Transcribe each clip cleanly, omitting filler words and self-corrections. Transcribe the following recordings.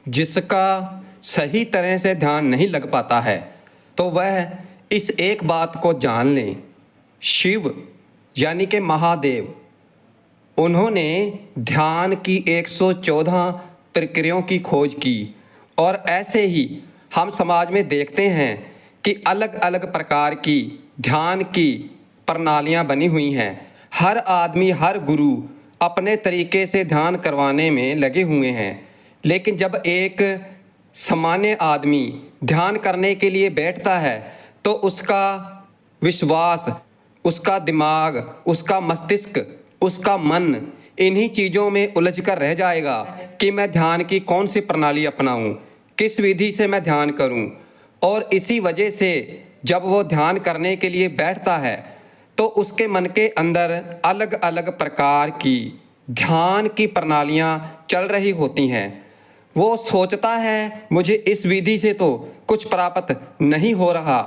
जिसका सही तरह से ध्यान नहीं लग पाता है तो वह इस एक बात को जान लें, शिव यानी कि महादेव, उन्होंने ध्यान की 114 प्रक्रियाओं की खोज की। और ऐसे ही हम समाज में देखते हैं कि अलग अलग प्रकार की ध्यान की प्रणालियां बनी हुई हैं। हर आदमी, हर गुरु अपने तरीके से ध्यान करवाने में लगे हुए हैं। लेकिन जब एक सामान्य आदमी ध्यान करने के लिए बैठता है तो उसका विश्वास, उसका दिमाग, उसका मस्तिष्क, उसका मन इन्हीं चीज़ों में उलझ कर रह जाएगा कि मैं ध्यान की कौन सी प्रणाली अपनाऊं, किस विधि से मैं ध्यान करूं। और इसी वजह से जब वो ध्यान करने के लिए बैठता है तो उसके मन के अंदर अलग अलग प्रकार की ध्यान की प्रणालियां चल रही होती हैं। वो सोचता है मुझे इस विधि से तो कुछ प्राप्त नहीं हो रहा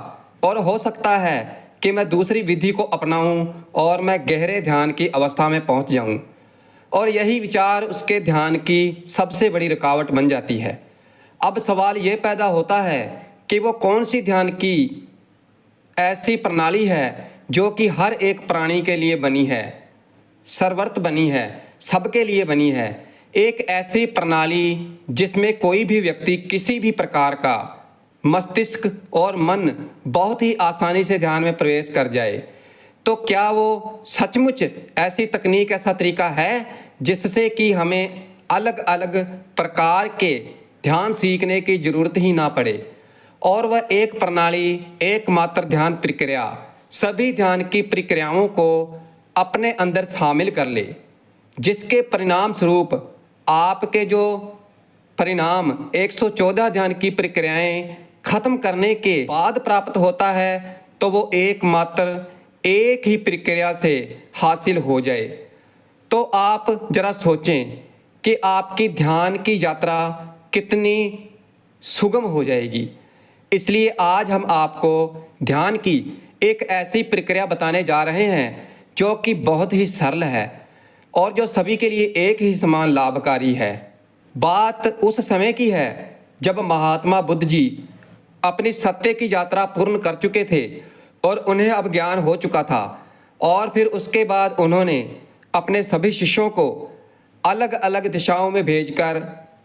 और हो सकता है कि मैं दूसरी विधि को अपनाऊं और मैं गहरे ध्यान की अवस्था में पहुंच जाऊं। और यही विचार उसके ध्यान की सबसे बड़ी रुकावट बन जाती है। अब सवाल ये पैदा होता है कि वो कौन सी ध्यान की ऐसी प्रणाली है जो कि हर एक प्राणी के लिए बनी है, सर्वत्र बनी है, सबके लिए बनी है। एक ऐसी प्रणाली जिसमें कोई भी व्यक्ति किसी भी प्रकार का मस्तिष्क और मन बहुत ही आसानी से ध्यान में प्रवेश कर जाए। तो क्या वो सचमुच ऐसी तकनीक, ऐसा तरीका है जिससे कि हमें अलग अलग प्रकार के ध्यान सीखने की ज़रूरत ही ना पड़े और वह एक प्रणाली, एकमात्र ध्यान प्रक्रिया सभी ध्यान की प्रक्रियाओं को अपने अंदर शामिल कर ले, जिसके परिणाम स्वरूप आपके जो परिणाम 114 ध्यान की प्रक्रियाएं खत्म करने के बाद प्राप्त होता है तो वो एकमात्र एक ही प्रक्रिया से हासिल हो जाए। तो आप जरा सोचें कि आपकी ध्यान की यात्रा कितनी सुगम हो जाएगी। इसलिए आज हम आपको ध्यान की एक ऐसी प्रक्रिया बताने जा रहे हैं जो कि बहुत ही सरल है और जो सभी के लिए एक ही समान लाभकारी है। बात उस समय की है जब महात्मा बुद्ध जी अपनी सत्य की यात्रा पूर्ण कर चुके थे और उन्हें अब ज्ञान हो चुका था। और फिर उसके बाद उन्होंने अपने सभी शिष्यों को अलग अलग दिशाओं में भेजकर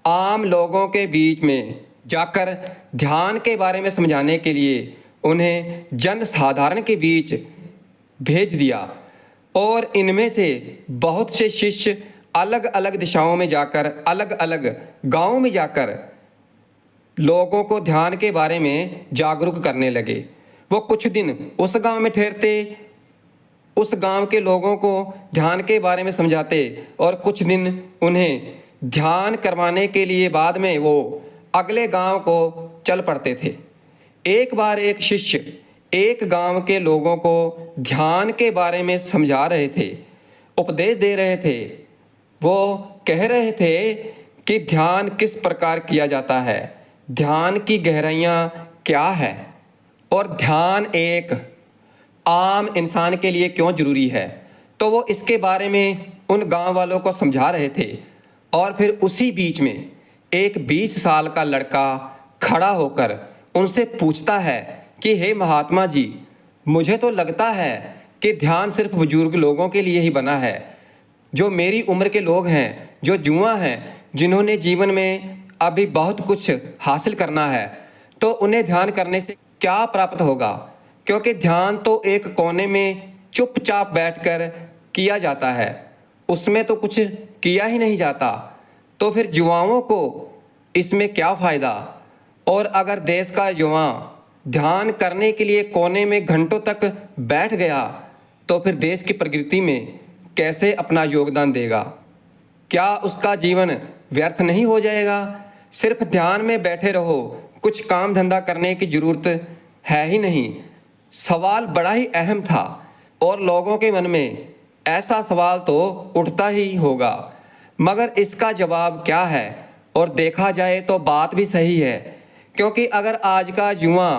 आम लोगों के बीच में जाकर ध्यान के बारे में समझाने के लिए उन्हें जन साधारण के बीच भेज दिया। और इनमें से बहुत से शिष्य अलग अलग दिशाओं में जाकर, अलग अलग गांवों में जाकर लोगों को ध्यान के बारे में जागरूक करने लगे। वो कुछ दिन उस गांव में ठहरते, उस गांव के लोगों को ध्यान के बारे में समझाते और कुछ दिन उन्हें ध्यान करवाने के लिए बाद में वो अगले गांव को चल पड़ते थे। एक बार एक शिष्य एक गांव के लोगों को ध्यान के बारे में समझा रहे थे, उपदेश दे रहे थे। वो कह रहे थे कि ध्यान किस प्रकार किया जाता है, ध्यान की गहराइयाँ क्या है और ध्यान एक आम इंसान के लिए क्यों ज़रूरी है। तो वो इसके बारे में उन गांव वालों को समझा रहे थे। और फिर उसी बीच में एक 20 साल का लड़का खड़ा होकर उनसे पूछता है कि हे महात्मा जी, मुझे तो लगता है कि ध्यान सिर्फ बुजुर्ग लोगों के लिए ही बना है। जो मेरी उम्र के लोग हैं, जो जुआ हैं, जिन्होंने जीवन में अभी बहुत कुछ हासिल करना है, तो उन्हें ध्यान करने से क्या प्राप्त होगा? क्योंकि ध्यान तो एक कोने में चुपचाप बैठकर किया जाता है, उसमें तो कुछ किया ही नहीं जाता। तो फिर युवाओं को इसमें क्या फ़ायदा? और अगर देश का युवा ध्यान करने के लिए कोने में घंटों तक बैठ गया तो फिर देश की प्रगति में कैसे अपना योगदान देगा? क्या उसका जीवन व्यर्थ नहीं हो जाएगा? सिर्फ ध्यान में बैठे रहो, कुछ काम धंधा करने की ज़रूरत है ही नहीं। सवाल बड़ा ही अहम था और लोगों के मन में ऐसा सवाल तो उठता ही होगा, मगर इसका जवाब क्या है? और देखा जाए तो बात भी सही है, क्योंकि अगर आज का युवा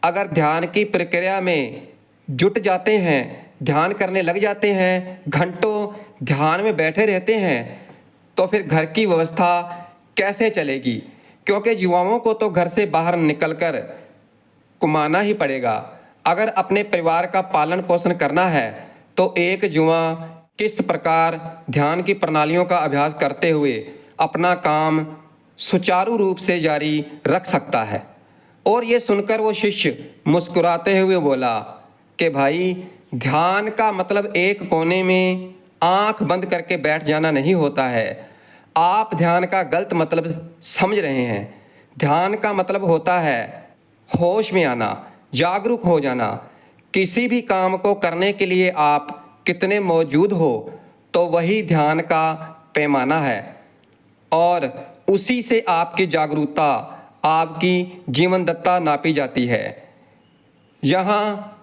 अगर ध्यान की प्रक्रिया में जुट जाते हैं, ध्यान करने लग जाते हैं, घंटों ध्यान में बैठे रहते हैं, तो फिर घर की व्यवस्था कैसे चलेगी? क्योंकि युवाओं को तो घर से बाहर निकलकर कमाना ही पड़ेगा। अगर अपने परिवार का पालन पोषण करना है तो एक युवा किस प्रकार ध्यान की प्रणालियों का अभ्यास करते हुए अपना काम सुचारू रूप से जारी रख सकता है। और ये सुनकर वो शिष्य मुस्कुराते हुए बोला कि भाई, ध्यान का मतलब एक कोने में आंख बंद करके बैठ जाना नहीं होता है। आप ध्यान का गलत मतलब समझ रहे हैं। ध्यान का मतलब होता है होश में आना, जागरूक हो जाना। किसी भी काम को करने के लिए आप कितने मौजूद हो तो वही ध्यान का पैमाना है, और उसी से आपकी जागरूकता, आपकी जीवनदत्ता नापी जाती है। यहाँ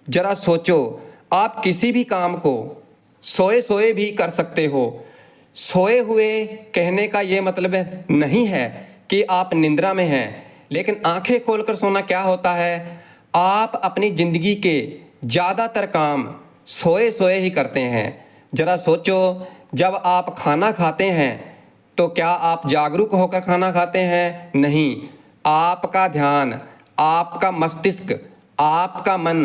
जरा सोचो, आप किसी भी काम को सोए सोए भी कर सकते हो। सोए हुए कहने का ये मतलब नहीं है कि आप निंद्रा में हैं, लेकिन आंखें खोलकर सोना क्या होता है? आप अपनी जिंदगी के ज़्यादातर काम सोए सोए ही करते हैं। जरा सोचो, जब आप खाना खाते हैं तो क्या आप जागरूक होकर खाना खाते हैं? नहीं। आपका ध्यान, आपका मस्तिष्क, आपका मन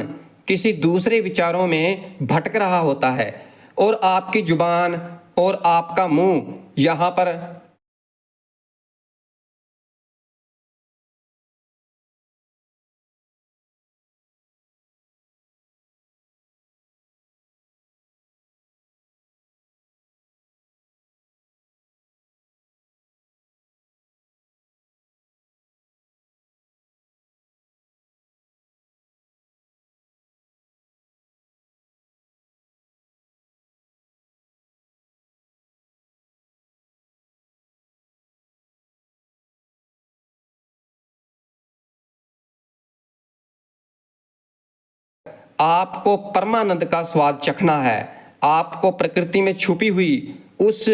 किसी दूसरे विचारों में भटक रहा होता है, और आपकी जुबान और आपका मुंह यहाँ पर आपको परमानंद का स्वाद चखना है। आपको प्रकृति में छुपी हुई उस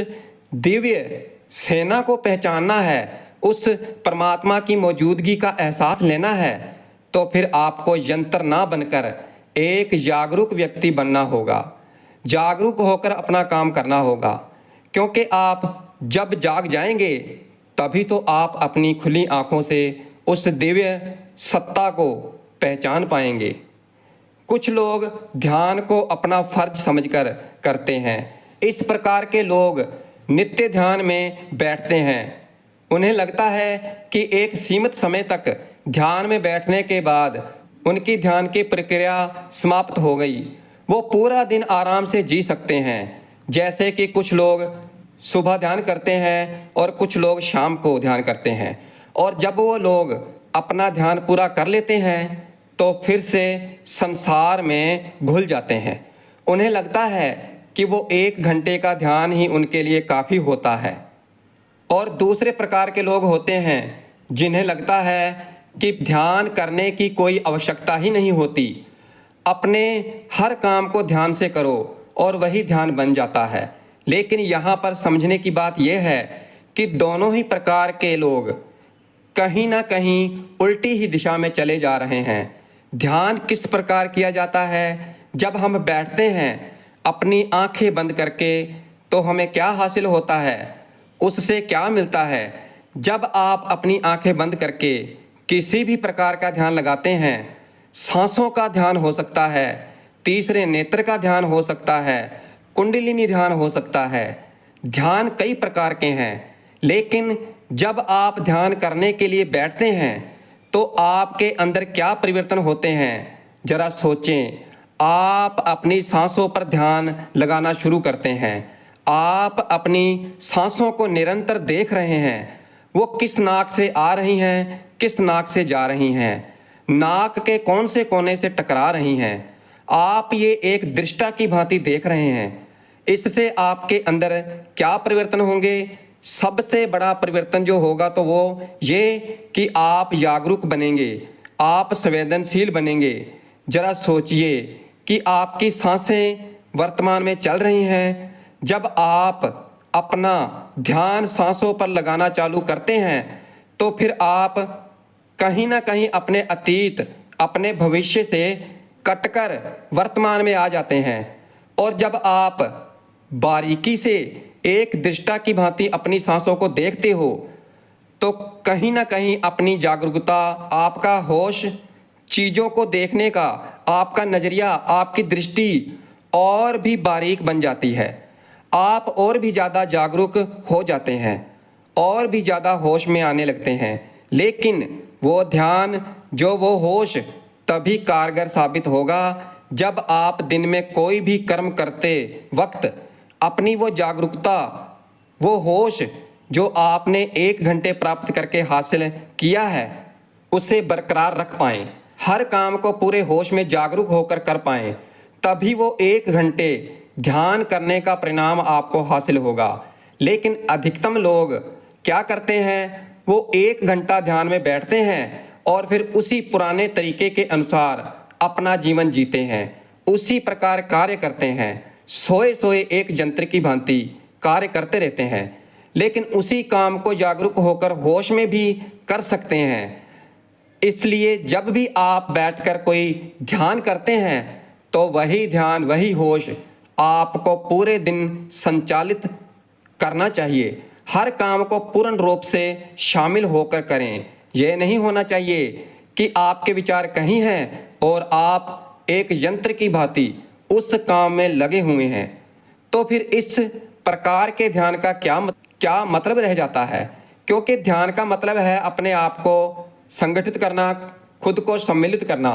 दिव्य सेना को पहचानना है, उस परमात्मा की मौजूदगी का एहसास लेना है। तो फिर आपको यंत्र ना बनकर एक जागरूक व्यक्ति बनना होगा। जागरूक होकर अपना काम करना होगा, क्योंकि आप जब जाग जाएंगे तभी तो आप अपनी खुली आंखों से उस दिव्य सत्ता को पहचान पाएंगे। कुछ लोग ध्यान को अपना फर्ज समझकर करते हैं। इस प्रकार के लोग नित्य ध्यान में बैठते हैं। उन्हें लगता है कि एक सीमित समय तक ध्यान में बैठने के बाद उनकी ध्यान की प्रक्रिया समाप्त हो गई, वो पूरा दिन आराम से जी सकते हैं। जैसे कि कुछ लोग सुबह ध्यान करते हैं और कुछ लोग शाम को ध्यान करते हैं, और जब वो लोग अपना ध्यान पूरा कर लेते हैं तो फिर से संसार में घुल जाते हैं। उन्हें लगता है कि वो 1 घंटे का ध्यान ही उनके लिए काफ़ी होता है। और दूसरे प्रकार के लोग होते हैं जिन्हें लगता है कि ध्यान करने की कोई आवश्यकता ही नहीं होती। अपने हर काम को ध्यान से करो और वही ध्यान बन जाता है। लेकिन यहाँ पर समझने की बात यह है कि दोनों ही प्रकार के लोग कहीं ना कहीं उल्टी ही दिशा में चले जा रहे हैं। ध्यान किस प्रकार किया जाता है? जब हम बैठते हैं अपनी आंखें बंद करके तो हमें क्या हासिल होता है, उससे क्या मिलता है? जब आप अपनी आंखें बंद करके किसी भी प्रकार का ध्यान लगाते हैं, सांसों का ध्यान हो सकता है, तीसरे नेत्र का ध्यान हो सकता है, कुंडलिनी ध्यान हो सकता है। ध्यान कई प्रकार के हैं, लेकिन जब आप ध्यान करने के लिए बैठते हैं तो आपके अंदर क्या परिवर्तन होते हैं, जरा सोचें। आप अपनी सांसों पर ध्यान लगाना शुरू करते हैं। आप अपनी सांसों को निरंतर देख रहे हैं, वो किस नाक से आ रही हैं, किस नाक से जा रही हैं, नाक के कौन से कोने से टकरा रही हैं। आप ये एक दृष्टा की भांति देख रहे हैं। इससे आपके अंदर क्या परिवर्तन होंगे? सबसे बड़ा परिवर्तन जो होगा तो वो ये कि आप जागरूक बनेंगे, आप संवेदनशील बनेंगे। जरा सोचिए कि आपकी सांसें वर्तमान में चल रही हैं। जब आप अपना ध्यान सांसों पर लगाना चालू करते हैं तो फिर आप कहीं ना कहीं अपने अतीत, अपने भविष्य से कटकर वर्तमान में आ जाते हैं। और जब आप बारीकी से एक दृष्टा की भांति अपनी सांसों को देखते हो तो कहीं ना कहीं अपनी जागरूकता, आपका होश, चीज़ों को देखने का आपका नज़रिया, आपकी दृष्टि और भी बारीक बन जाती है। आप और भी ज़्यादा जागरूक हो जाते हैं और भी ज़्यादा होश में आने लगते हैं। लेकिन वो ध्यान, जो वो होश तभी कारगर साबित होगा जब आप दिन में कोई भी कर्म करते वक्त अपनी वो जागरूकता, वो होश जो आपने 1 घंटे प्राप्त करके हासिल किया है, उसे बरकरार रख पाएं। हर काम को पूरे होश में जागरूक होकर कर पाएं, तभी वो 1 घंटे ध्यान करने का परिणाम आपको हासिल होगा। लेकिन अधिकतम लोग क्या करते हैं, वो 1 घंटा ध्यान में बैठते हैं और फिर उसी पुराने तरीके के अनुसार अपना जीवन जीते हैं, उसी प्रकार कार्य करते हैं, सोए सोए एक यंत्र की भांति कार्य करते रहते हैं। लेकिन उसी काम को जागरूक होकर होश में भी कर सकते हैं। इसलिए जब भी आप बैठकर कोई ध्यान करते हैं तो वही ध्यान, वही होश आपको पूरे दिन संचालित करना चाहिए। हर काम को पूर्ण रूप से शामिल होकर करें। यह नहीं होना चाहिए कि आपके विचार कहीं हैं और आप एक यंत्र की भांति उस काम में लगे हुए हैं। तो फिर इस प्रकार के ध्यान का क्या मतलब रह जाता है? क्योंकि ध्यान का मतलब है अपने आप को संगठित करना, खुद को सम्मिलित करना,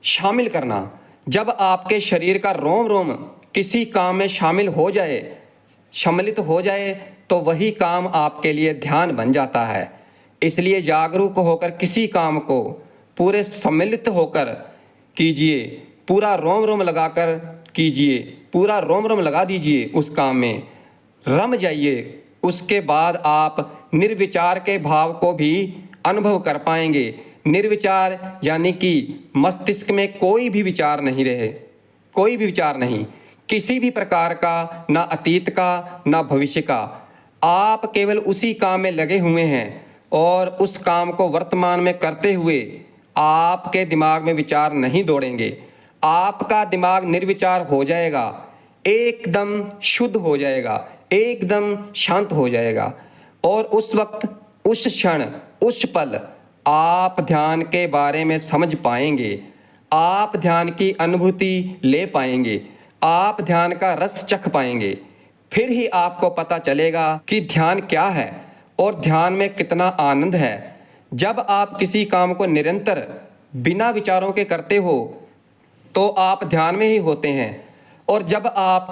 शामिल करना। जब आपके शरीर का रोम रोम किसी काम में शामिल हो जाए, सम्मिलित हो जाए, तो वही काम आपके लिए ध्यान बन जाता है। इसलिए जागरूक होकर किसी काम को पूरे सम्मिलित होकर कीजिए, पूरा रोम रोम लगाकर कीजिए, पूरा रोम रोम लगा दीजिए, उस काम में रम जाइए। उसके बाद आप निर्विचार के भाव को भी अनुभव कर पाएंगे। निर्विचार यानी कि मस्तिष्क में कोई भी विचार नहीं रहे, कोई भी विचार नहीं, किसी भी प्रकार का, ना अतीत का ना भविष्य का। आप केवल उसी काम में लगे हुए हैं और उस काम को वर्तमान में करते हुए आपके दिमाग में विचार नहीं दौड़ेंगे। आपका दिमाग निर्विचार हो जाएगा, एकदम शुद्ध हो जाएगा, एकदम शांत हो जाएगा। और उस वक्त, उस क्षण, उस पल आप ध्यान के बारे में समझ पाएंगे, आप ध्यान की अनुभूति ले पाएंगे, आप ध्यान का रस चख पाएंगे। फिर ही आपको पता चलेगा कि ध्यान क्या है और ध्यान में कितना आनंद है। जब आप किसी काम को निरंतर बिना विचारों के करते हो तो आप ध्यान में ही होते हैं। और जब आप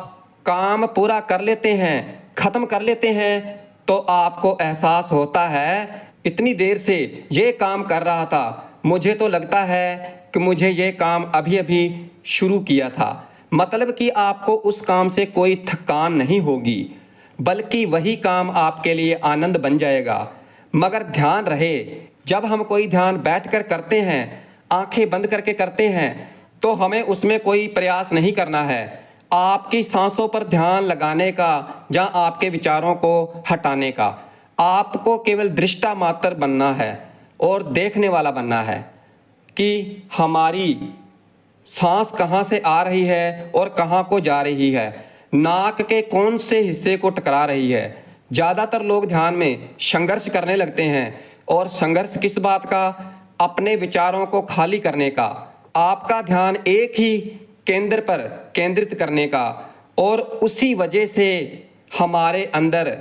काम पूरा कर लेते हैं, खत्म कर लेते हैं, तो आपको एहसास होता है इतनी देर से ये काम कर रहा था, मुझे तो लगता है कि मुझे ये काम अभी अभी शुरू किया था। मतलब कि आपको उस काम से कोई थकान नहीं होगी, बल्कि वही काम आपके लिए आनंद बन जाएगा। मगर ध्यान रहे, जब हम कोई ध्यान बैठकर करते हैं, आंखें बंद करके करते हैं, तो हमें उसमें कोई प्रयास नहीं करना है आपकी सांसों पर ध्यान लगाने का या आपके विचारों को हटाने का। आपको केवल दृष्टा मात्र बनना है और देखने वाला बनना है कि हमारी सांस कहाँ से आ रही है और कहाँ को जा रही है, नाक के कौन से हिस्से को टकरा रही है। ज़्यादातर लोग ध्यान में संघर्ष करने लगते हैं। और संघर्ष किस बात का? अपने विचारों को खाली करने का, आपका ध्यान एक ही केंद्र पर केंद्रित करने का। और उसी वजह से हमारे अंदर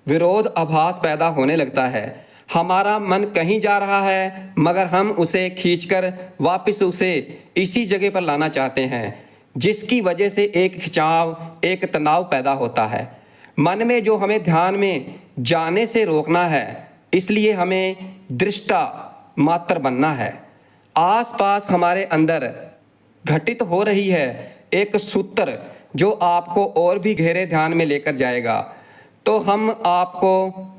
विरोध आभास पैदा होने लगता है। हमारा मन कहीं जा रहा है मगर हम उसे खींचकर वापस उसे इसी जगह पर लाना चाहते हैं, जिसकी वजह से एक खिंचाव, एक तनाव पैदा होता है मन में, जो हमें ध्यान में जाने से रोकना है। इसलिए हमें दृष्टा मात्र बनना है। आसपास हमारे अंदर घटित हो रही है एक सूत्र जो आपको और भी गहरे ध्यान में लेकर जाएगा। तो हम आपको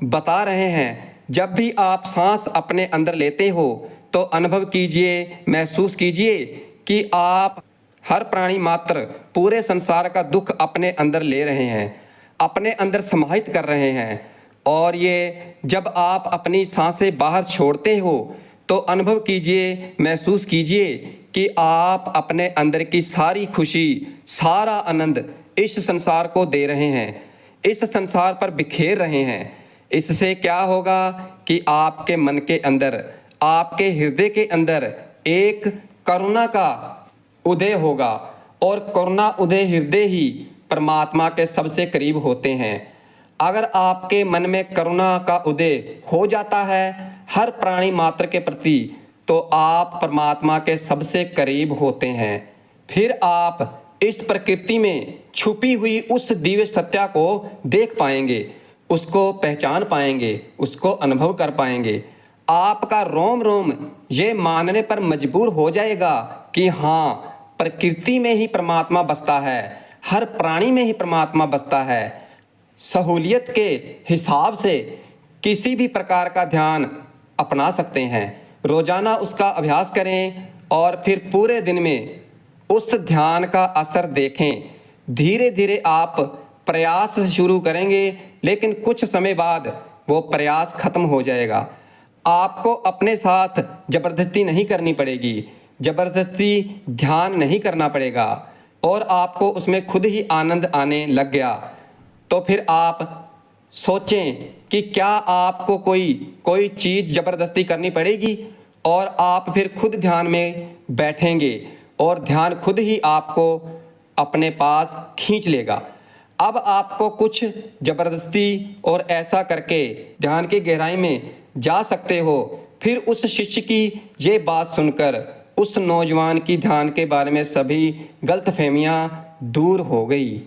बता रहे हैं, जब भी आप सांस अपने अंदर लेते हो तो अनुभव कीजिए, महसूस कीजिए कि आप हर प्राणी मात्र पूरे संसार का दुख अपने अंदर ले रहे हैं, अपने अंदर समाहित कर रहे हैं। और ये जब आप अपनी सांसें बाहर छोड़ते हो तो अनुभव कीजिए, महसूस कीजिए कि आप अपने अंदर की सारी खुशी, सारा आनंद इस संसार को दे रहे हैं, इस संसार पर बिखेर रहे हैं। इससे क्या होगा कि आपके मन के अंदर, आपके हृदय के अंदर एक करुणा का उदय होगा, और करुणा उदय हृदय ही परमात्मा के सबसे करीब होते हैं। अगर आपके मन में करुणा का उदय हो जाता है हर प्राणी मात्र के प्रति, तो आप परमात्मा के सबसे करीब होते हैं। फिर आप इस प्रकृति में छुपी हुई उस दिव्य सत्या को देख पाएंगे, उसको पहचान पाएंगे, उसको अनुभव कर पाएंगे। आपका रोम रोम ये मानने पर मजबूर हो जाएगा कि हाँ, प्रकृति में ही परमात्मा बसता है, हर प्राणी में ही परमात्मा बसता है। सहूलियत के हिसाब से किसी भी प्रकार का ध्यान अपना सकते हैं। रोजाना उसका अभ्यास करें और फिर पूरे दिन में उस ध्यान का असर देखें। धीरे धीरे आप प्रयास शुरू करेंगे, लेकिन कुछ समय बाद वो प्रयास खत्म हो जाएगा। आपको अपने साथ जबरदस्ती नहीं करनी पड़ेगी, जबरदस्ती ध्यान नहीं करना पड़ेगा, और आपको उसमें खुद ही आनंद आने लग गया। तो फिर आप सोचें कि क्या आपको कोई चीज़ ज़बरदस्ती करनी पड़ेगी, और आप फिर खुद ध्यान में बैठेंगे और ध्यान खुद ही आपको अपने पास खींच लेगा। अब आपको कुछ ज़बरदस्ती और ऐसा करके ध्यान की गहराई में जा सकते हो। फिर उस शिष्य की ये बात सुनकर उस नौजवान की ध्यान के बारे में सभी गलतफहमियां दूर हो गई।